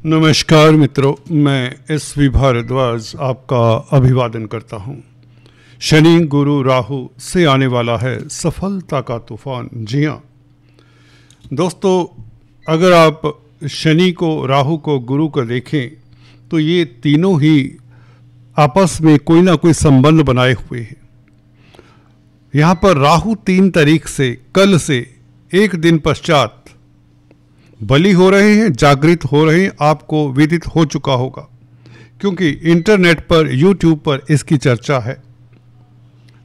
नमस्कार मित्रों, मैं एस.वी. भारद्वाज आपका अभिवादन करता हूं। शनि गुरु राहु से आने वाला है सफलता का तूफान। जी हाँ दोस्तों, अगर आप शनि को, राहु को, गुरु को देखें तो ये तीनों ही आपस में कोई ना कोई संबंध बनाए हुए हैं। यहाँ पर राहु 3 तारीख से, कल से एक दिन पश्चात बलि हो रहे हैं, जागृत हो रहे हैं। आपको विदित हो चुका होगा क्योंकि इंटरनेट पर, यूट्यूब पर इसकी चर्चा है।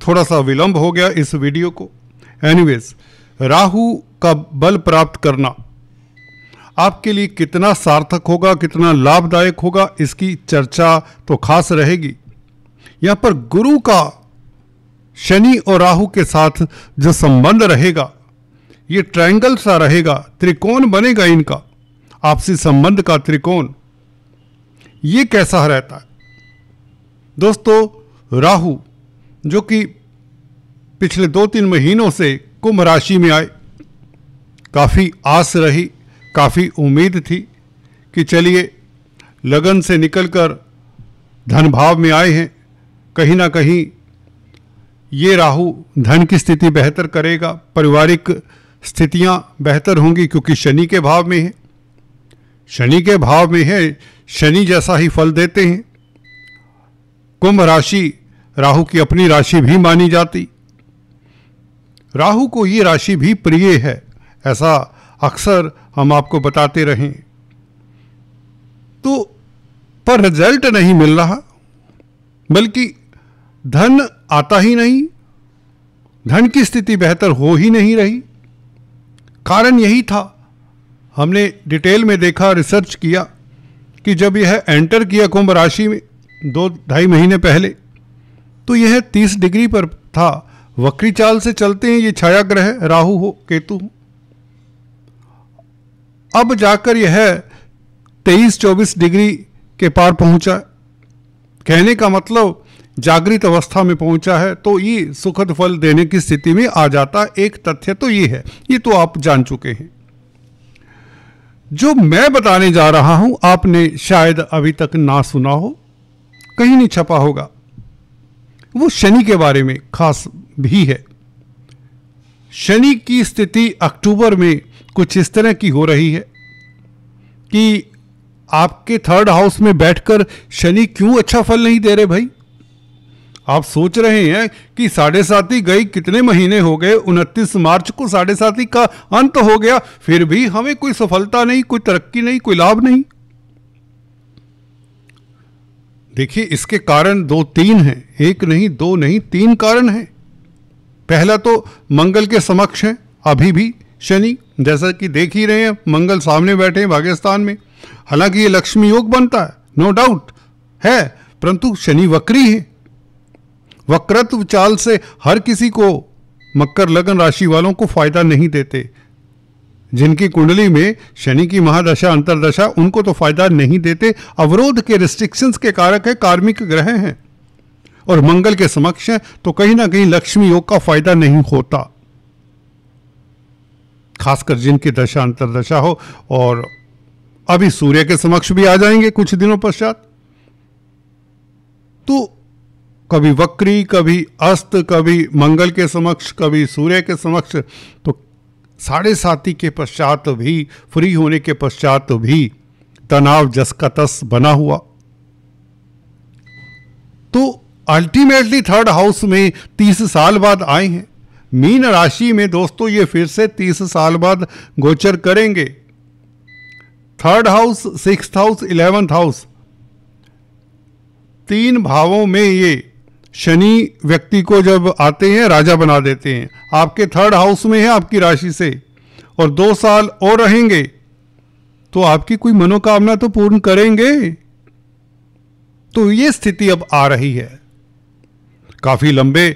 थोड़ा सा विलंब हो गया इस वीडियो को। एनीवेज, राहु का बल प्राप्त करना आपके लिए कितना सार्थक होगा, कितना लाभदायक होगा, इसकी चर्चा तो खास रहेगी। यहाँ पर गुरु का शनि और राहु के साथ जो संबंध रहेगा, ये ट्रायंगल सा रहेगा, त्रिकोण बनेगा इनका, आपसी संबंध का त्रिकोण। ये कैसा रहता है दोस्तों? राहु जो कि पिछले 2-3 महीनों से कुंभ राशि में आए, काफ़ी आस रही, काफ़ी उम्मीद थी कि चलिए लगन से निकलकर धन भाव में आए हैं, कहीं ना कहीं ये राहु धन की स्थिति बेहतर करेगा, पारिवारिक स्थितियां बेहतर होंगी क्योंकि शनि के भाव में है। शनि के भाव में है, शनि जैसा ही फल देते हैं। कुंभ राशि राहु की अपनी राशि भी मानी जाती। राहु को ये राशि भी प्रिय है, ऐसा अक्सर हम आपको बताते रहें। तो पर रिजल्ट नहीं मिल रहा, बल्कि धन आता ही नहीं, धन की स्थिति बेहतर हो ही नहीं रही। कारण यही था, हमने डिटेल में देखा, रिसर्च किया कि जब यह एंटर किया कुंभ राशि में 2-2.5 महीने पहले, तो यह 30 डिग्री पर था। वक्री चाल से चलते हैं ये छाया ग्रह, राहु हो, केतु हो। अब जाकर यह 23-24 डिग्री के पार पहुंचा। कहने का मतलब जागृत अवस्था में पहुंचा है, तो ये सुखद फल देने की स्थिति में आ जाता। एक तथ्य तो ये है, ये तो आप जान चुके हैं। जो मैं बताने जा रहा हूं आपने शायद अभी तक ना सुना हो, कहीं नहीं छपा होगा। वो शनि के बारे में खास भी है। शनि की स्थिति अक्टूबर में कुछ इस तरह की हो रही है कि आपके 3rd हाउस में बैठकर शनि क्यों अच्छा फल नहीं दे रहे भाई? आप सोच रहे हैं कि 7.5 गई, कितने महीने हो गए, 29 मार्च को 7.5 का अंत हो गया, फिर भी हमें कोई सफलता नहीं, कोई तरक्की नहीं, कोई लाभ नहीं। देखिए, इसके कारण 2-3 हैं, एक नहीं, 2 नहीं, 3 कारण हैं। पहला तो मंगल के समक्ष है अभी भी शनि, जैसा कि देख ही रहे हैं, मंगल सामने बैठे हैं भाग्यस्थान में। हालांकि ये लक्ष्मी योग बनता है, नो डाउट है, परंतु शनि वक्री है। वक्रत्व चाल से हर किसी को, मकर लगन राशि वालों को फायदा नहीं देते। जिनकी कुंडली में शनि की महादशा, अंतरदशा, उनको तो फायदा नहीं देते। अवरोध के, रिस्ट्रिक्शंस के कारक है, कार्मिक ग्रह हैं और मंगल के समक्ष है, तो कहीं ना कहीं लक्ष्मी योग का फायदा नहीं होता, खासकर जिनकी दशा अंतरदशा हो। और अभी सूर्य के समक्ष भी आ जाएंगे कुछ दिनों पश्चात। तो कभी वक्री, कभी अस्त, कभी मंगल के समक्ष, कभी सूर्य के समक्ष, तो 7.5 के पश्चात भी, फ्री होने के पश्चात भी तनाव जस का तस बना हुआ। तो अल्टीमेटली 3rd हाउस में 30 साल बाद आए हैं। मीन राशि में दोस्तों ये फिर से 30 साल बाद गोचर करेंगे। 3rd house, 6th house, 11th house, 3 भावों में ये शनि व्यक्ति को जब आते हैं राजा बना देते हैं। आपके 3rd हाउस में है आपकी राशि से, और 2 साल और रहेंगे तो आपकी कोई मनोकामना तो पूर्ण करेंगे। तो ये स्थिति अब आ रही है, काफी लंबे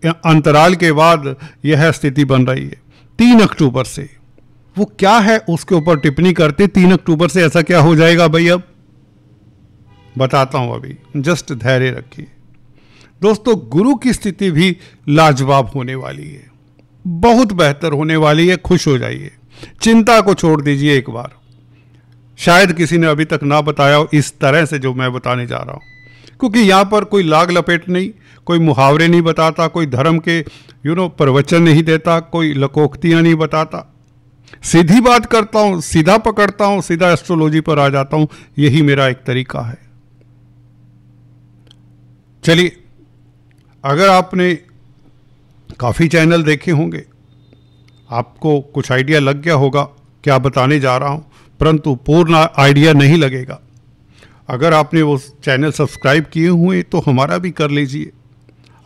अंतराल के बाद यह स्थिति बन रही है। 3 अक्टूबर से वो क्या है उसके ऊपर टिप्पणी करते। 3 अक्टूबर से ऐसा क्या हो जाएगा भाई, अब बताता हूं, अभी जस्ट धैर्य रखिए। दोस्तों, गुरु की स्थिति भी लाजवाब होने वाली है, बहुत बेहतर होने वाली है। खुश हो जाइए, चिंता को छोड़ दीजिए एक बार। शायद किसी ने अभी तक ना बताया हो इस तरह से जो मैं बताने जा रहा हूँ, क्योंकि यहाँ पर कोई लाग लपेट नहीं, कोई मुहावरे नहीं बताता, कोई धर्म के प्रवचन नहीं देता, कोई लकोक्तियाँ नहीं बताता। सीधी बात करता हूँ, सीधा पकड़ता हूँ, सीधा एस्ट्रोलॉजी पर आ जाता हूँ। यही मेरा एक तरीका है। चलिए, अगर आपने काफ़ी चैनल देखे होंगे, आपको कुछ आइडिया लग गया होगा क्या बताने जा रहा हूँ, परंतु पूर्ण आइडिया नहीं लगेगा। अगर आपने वो चैनल सब्सक्राइब किए हुए तो हमारा भी कर लीजिए।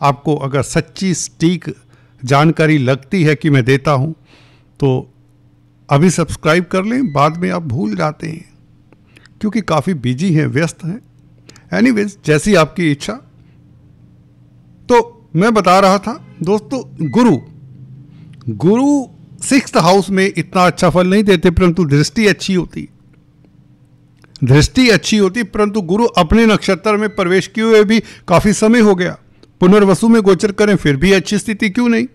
आपको अगर सच्ची सटीक जानकारी लगती है कि मैं देता हूँ तो अभी सब्सक्राइब कर लें, बाद में आप भूल जाते हैं क्योंकि काफ़ी बिजी हैं, व्यस्त हैं। एनीवेज, जैसी आपकी इच्छा। तो मैं बता रहा था दोस्तों, गुरु 6th हाउस में इतना अच्छा फल नहीं देते, परंतु दृष्टि अच्छी होती, परंतु गुरु अपने नक्षत्र में प्रवेश किए हुए भी काफी समय हो गया। पुनर्वसु में गोचर करें फिर भी अच्छी स्थिति क्यों नहीं?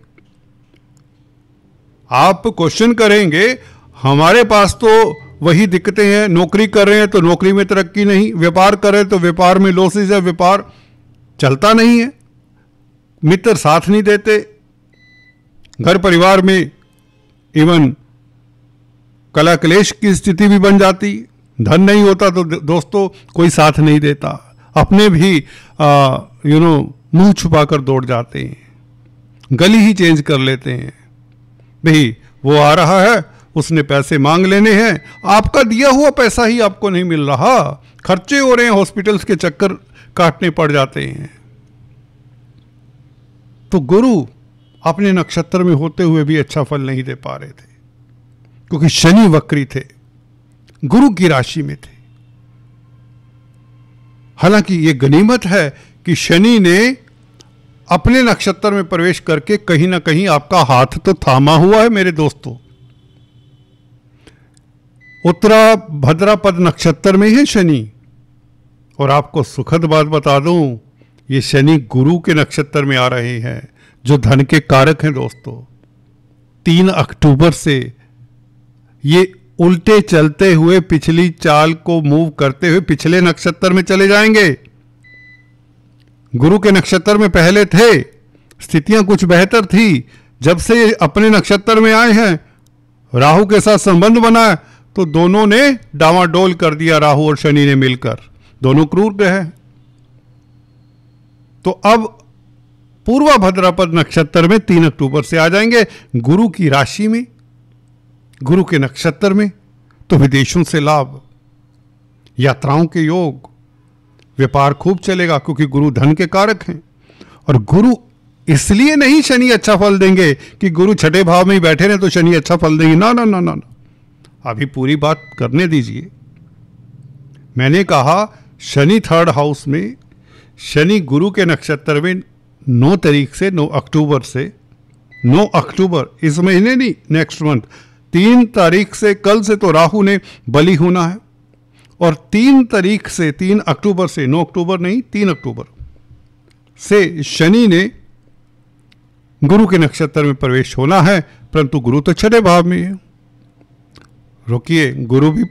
आप क्वेश्चन करेंगे, हमारे पास तो वही दिक्कतें हैं, नौकरी कर रहे हैं तो नौकरी में तरक्की नहीं, व्यापार कर रहे हैं तो व्यापार में लॉसेज है, व्यापार चलता नहीं है, मित्र साथ नहीं देते, घर परिवार में इवन कला क्लेश की स्थिति भी बन जाती, धन नहीं होता तो दोस्तों कोई साथ नहीं देता, अपने भी मुंह छुपाकर दौड़ जाते हैं, गली ही चेंज कर लेते हैं। भाई वो आ रहा है, उसने पैसे मांग लेने हैं, आपका दिया हुआ पैसा ही आपको नहीं मिल रहा, खर्चे हो रहे हैं, हॉस्पिटल्स के चक्कर काटने पड़ जाते हैं। तो गुरु अपने नक्षत्र में होते हुए भी अच्छा फल नहीं दे पा रहे थे क्योंकि शनि वक्री थे, गुरु की राशि में थे। हालांकि ये गनीमत है कि शनि ने अपने नक्षत्र में प्रवेश करके कहीं ना कहीं आपका हाथ तो थामा हुआ है मेरे दोस्तों। उत्तरा भद्रापद नक्षत्र में है शनि, और आपको सुखद बात बता दूं, ये शनि गुरु के नक्षत्र में आ रहे हैं जो धन के कारक हैं दोस्तों। 3 अक्टूबर से ये उल्टे चलते हुए पिछली चाल को मूव करते हुए पिछले नक्षत्र में चले जाएंगे। गुरु के नक्षत्र में पहले थे, स्थितियां कुछ बेहतर थी, जब से ये अपने नक्षत्र में आए हैं, राहु के साथ संबंध बना है तो दोनों ने डामाडोल कर दिया, राहु और शनि ने मिलकर, दोनों क्रूर ग्रह हैं। तो अब पूर्वा भद्रापद नक्षत्र में 3 अक्टूबर से आ जाएंगे गुरु की राशि में, गुरु के नक्षत्र में। तो विदेशों से लाभ, यात्राओं के योग, व्यापार खूब चलेगा क्योंकि गुरु धन के कारक हैं। और गुरु इसलिए नहीं शनि अच्छा फल देंगे कि गुरु छठे भाव में ही बैठे रहे तो शनि अच्छा फल देंगे, ना ना ना ना ना, अभी पूरी बात करने दीजिए। मैंने कहा शनि 3rd हाउस में, शनि गुरु के नक्षत्र में 9 तारीख से 9 अक्टूबर से, 9 अक्टूबर इस महीने नहीं, नेक्स्ट मंथ 3 तारीख से, कल से तो राहु ने बलि होना है, और 3 तारीख से 3 अक्टूबर से, 9 अक्टूबर नहीं 3 अक्टूबर से शनि ने गुरु के नक्षत्र में प्रवेश होना है, परंतु गुरु तो छठे भाव में है। रुकिए, गुरु भी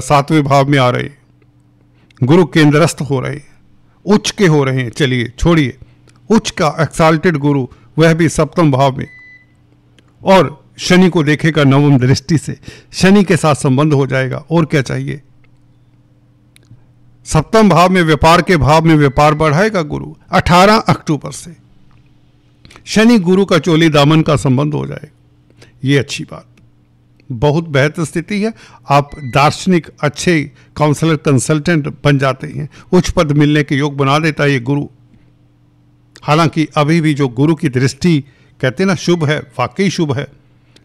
7वें भाव में आ रहे, गुरु केंद्रस्थ हो रहे, उच्च के हो रहे हैं। चलिए छोड़िए, उच्च का एक्साल्टेड गुरु वह भी 7वें भाव में, और शनि को देखेगा 9वीं दृष्टि से, शनि के साथ संबंध हो जाएगा। और क्या चाहिए? 7वें भाव में, व्यापार के भाव में व्यापार बढ़ाएगा गुरु। 18 अक्टूबर से शनि गुरु का चोली दामन का संबंध हो जाएगा। ये अच्छी बात, बहुत बेहतर स्थिति है। आप दार्शनिक अच्छे काउंसलर कंसल्टेंट बन जाते हैं, उच्च पद मिलने के योग बना देता है ये गुरु। हालांकि अभी भी जो गुरु की दृष्टि कहते हैं ना शुभ है, वाकई शुभ है।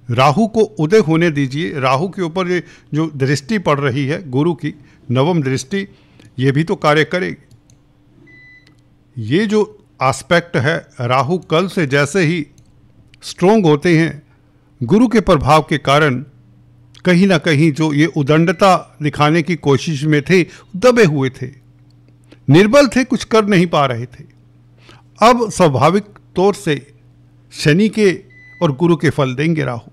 राहु को उदय होने दीजिए, राहु के ऊपर ये जो दृष्टि पड़ रही है गुरु की 9वीं दृष्टि, ये भी तो कार्य करेगी। ये जो एस्पेक्ट है, राहु कल से जैसे ही स्ट्रोंग होते हैं, गुरु के प्रभाव के कारण कहीं ना कहीं जो ये उदंडता दिखाने की कोशिश में थे, दबे हुए थे, निर्बल थे, कुछ कर नहीं पा रहे थे। अब स्वाभाविक तौर से शनि के और गुरु के फल देंगे राहु।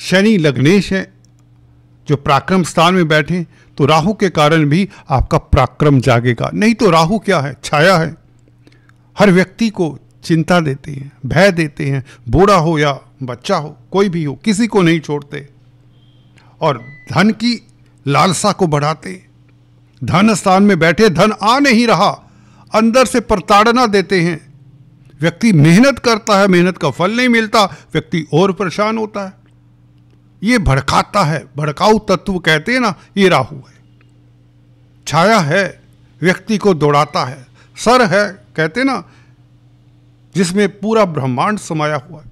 शनि लग्नेश है, जो पराक्रम स्थान में बैठे तो राहु के कारण भी आपका पराक्रम जागेगा। नहीं तो राहु क्या है, छाया है, हर व्यक्ति को चिंता देते हैं, भय देते हैं, बूढ़ा हो या बच्चा हो, कोई भी हो, किसी को नहीं छोड़ते और धन की लालसा को बढ़ाते। धन स्थान में बैठे धन आ नहीं रहा, अंदर से प्रताड़ना देते हैं। व्यक्ति मेहनत करता है, मेहनत का फल नहीं मिलता, व्यक्ति और परेशान होता है। ये भड़काता है, भड़काऊ तत्व कहते हैं ना, ये राहु है। छाया है, व्यक्ति को दौड़ाता है। सर है, कहते हैं ना, जिसमें पूरा ब्रह्मांड समाया हुआ है।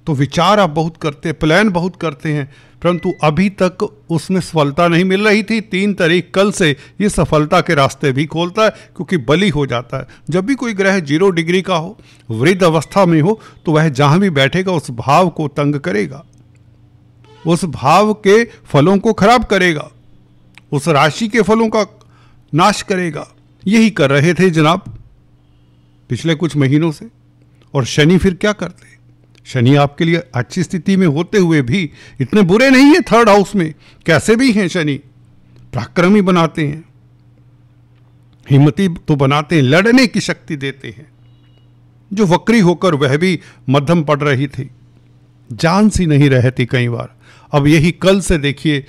तो विचार आप बहुत करते हैं, प्लान बहुत करते हैं, परंतु अभी तक उसमें सफलता नहीं मिल रही थी। 3 तारीख कल से ये सफलता के रास्ते भी खोलता है, क्योंकि बली हो जाता है। जब भी कोई ग्रह 0 डिग्री का हो, वृद्ध अवस्था में हो, तो वह जहां भी बैठेगा उस भाव को तंग करेगा, उस भाव के फलों को खराब करेगा, उस राशि के फलों का नाश करेगा। यही कर रहे थे जनाब पिछले कुछ महीनों से। और शनि फिर क्या करते? शनि आपके लिए अच्छी स्थिति में होते हुए भी इतने बुरे नहीं है। 3rd हाउस में कैसे भी हैं शनि, पराक्रमी बनाते हैं, हिम्मती तो बनाते हैं, लड़ने की शक्ति देते हैं। जो वक्री होकर वह भी मध्यम पड़ रही थी, जान सी नहीं रहती कई बार। अब यही कल से देखिए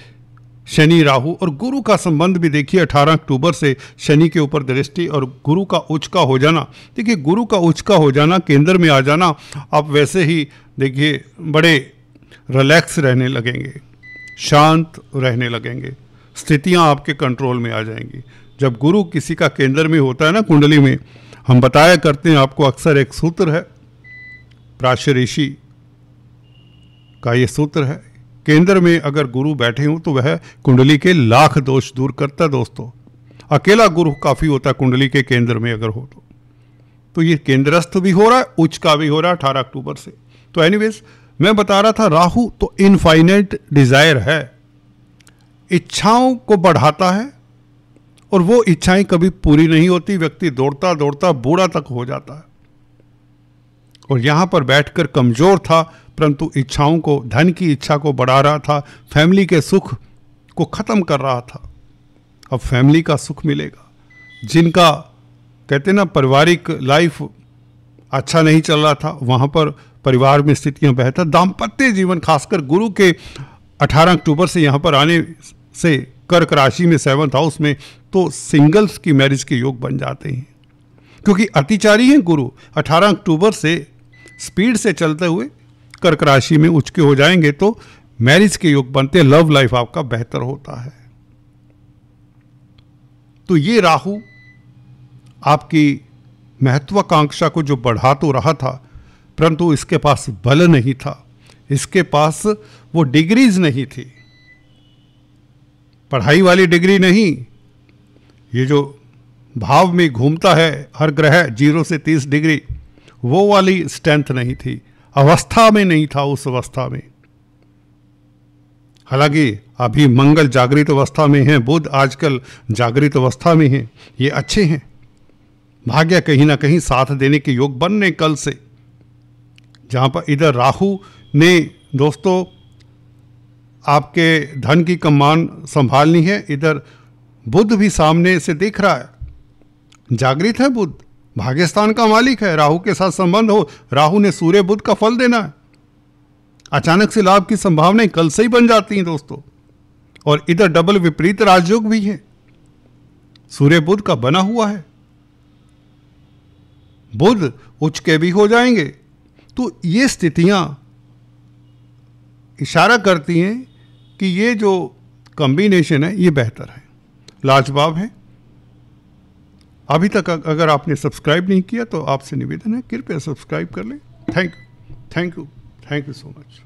शनि राहु और गुरु का संबंध भी देखिए। 18 अक्टूबर से शनि के ऊपर दृष्टि और गुरु का उच्च का हो जाना। देखिए गुरु का उच्च का हो जाना, केंद्र में आ जाना, आप वैसे ही देखिए बड़े रिलैक्स रहने लगेंगे, शांत रहने लगेंगे, स्थितियां आपके कंट्रोल में आ जाएंगी। जब गुरु किसी का केंद्र में होता है ना कुंडली में, हम बताया करते हैं आपको अक्सर, एक सूत्र है प्राच्य ऋषि का, ये सूत्र है, केंद्र में अगर गुरु बैठे हों तो वह कुंडली के लाख दोष दूर करता है। दोस्तों अकेला गुरु काफ़ी होता है कुंडली के केंद्र में अगर हो तो ये केंद्रस्थ भी हो रहा है, उच्च का भी हो रहा है 18 अक्टूबर से। तो एनीवेज मैं बता रहा था, राहु तो इनफाइनाइट डिजायर है, इच्छाओं को बढ़ाता है और वो इच्छाएं कभी पूरी नहीं होती। व्यक्ति दौड़ता दौड़ता बूढ़ा तक हो जाता है और यहां पर बैठकर कमजोर था, परंतु इच्छाओं को, धन की इच्छा को बढ़ा रहा था, फैमिली के सुख को खत्म कर रहा था। अब फैमिली का सुख मिलेगा। जिनका कहते ना पारिवारिक लाइफ अच्छा नहीं चल रहा था, वहां पर परिवार में स्थितियां बेहतर, दाम्पत्य जीवन, खासकर गुरु के 18 अक्टूबर से यहां पर आने से कर्क राशि में 7th हाउस में, तो सिंगल्स की मैरिज के योग बन जाते हैं, क्योंकि अतिचारी हैं गुरु। 18 अक्टूबर से स्पीड से चलते हुए कर्क राशि में उच्च के हो जाएंगे तो मैरिज के योग बनते, लव लाइफ आपका बेहतर होता है। तो ये राहु आपकी महत्वाकांक्षा को जो बढ़ा तो रहा था, परंतु इसके पास बल नहीं था, इसके पास वो डिग्रीज नहीं थी, पढ़ाई वाली डिग्री नहीं। ये जो भाव में घूमता है हर ग्रह 0 से 30 डिग्री, वो वाली स्ट्रेंथ नहीं थी, अवस्था में नहीं था उस अवस्था में। हालांकि अभी मंगल जागृत अवस्था में है, बुध आजकल जागृत अवस्था में है, ये अच्छे हैं। भाग्य कहीं ना कहीं साथ देने के योग बनने कल से, जहां पर इधर राहु ने दोस्तों आपके धन की कमान संभालनी है, इधर बुध भी सामने से दिख रहा है, जागृत है बुध, भाग्यस्थान का मालिक है, राहु के साथ संबंध हो, राहु ने सूर्य बुध का फल देना है। अचानक से लाभ की संभावनाएं कल से ही बन जाती हैं दोस्तों। और इधर डबल विपरीत राजयोग भी है, सूर्य बुध का बना हुआ है, बुध उच्च के भी हो जाएंगे। तो ये स्थितियां इशारा करती हैं कि ये जो कॉम्बिनेशन है ये बेहतर है, लाजवाब है। अभी तक अगर आपने सब्सक्राइब नहीं किया तो आपसे निवेदन है, कृपया सब्सक्राइब कर लें। Thank you so much.